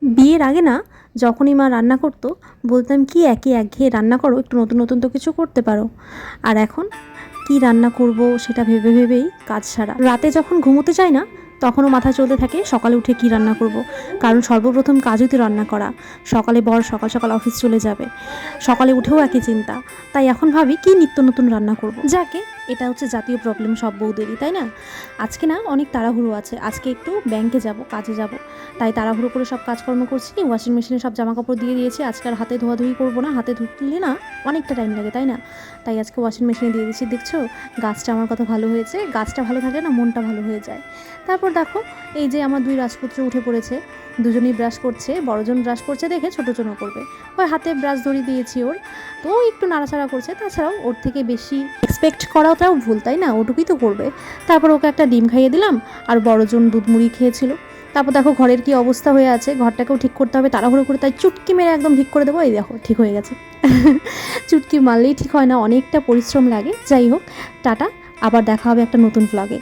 বিয়ের আগে না, যখনই মা রান্না করতো বলতাম কি একই একঘেয়ে রান্না করো, একটু নতুন নতুন তো কিছু করতে পারো। আর এখন কি রান্না করব সেটা ভেবে ভেবেই কাজ সারা। রাতে যখন ঘুমোতে যাই না, তখনও মাথায় চলতে থাকে সকালে উঠে কি রান্না করব। কারণ সর্বপ্রথম কাজই তো রান্না করা। সকালে বর সকাল সকাল অফিস চলে যাবে, সকালে উঠেও একই চিন্তা। তাই এখন ভাবি কি নিত্য নতুন রান্না করব। যাকে এটা হচ্ছে জাতীয় প্রবলেম সব বউদেরই, তাই না? আজকে না অনেক তাড়াহুড়ো আছে, আজকে একটু ব্যাংকে যাব, কাজে যাব। তাই তাড়াহুড়ো করে সব কাজকর্ম করছি, ওয়াশিং মেশিনে সব জামাকাপড় দিয়ে দিয়েছি। আজকে আর হাতে ধোয়াধুয়ি করবো না, হাতে ধুলে না অনেকটা টাইম লাগে, তাই না? তাই আজকে ওয়াশিং মেশিনে দিয়ে দিচ্ছি। দেখছো গাছটা আমার কত ভালো হয়েছে, গাছটা ভালো থাকলে না মনটা ভালো হয়ে যায়। তারপর দেখো এই যে আমার দুই রাজপুত্র উঠে পড়েছে, দুজনেই ব্রাশ করছে। বড়জন ব্রাশ করছে দেখে ছোটোজনও করবে, ওই হাতে ব্রাশ ধরিয়ে দিয়েছি ওর, তো ও একটু নাড়াচাড়া করছে। তাছাড়াও ওর থেকে বেশি এক্সপেক্ট করাটাও ভুল, তাই না? ওটুকুই তো করবে। তারপর ওকে একটা ডিম খাইয়ে দিলাম, আর বড়জন দুধ মুড়ি খেয়েছিল। তারপর দেখো ঘরের কি অবস্থা হয়ে আছে, ঘরটাকেও ঠিক করতে হবে তাড়াহুড়ো করে, তাই চুটকি মেরে একদম ঠিক করে দেবো। এই দেখো ঠিক হয়ে গেছে। চুটকি মারলেই ঠিক হয় না, অনেকটা পরিশ্রম লাগে। যাই হোক, টাটা, আবার দেখা হবে একটা নতুন ভ্লগে।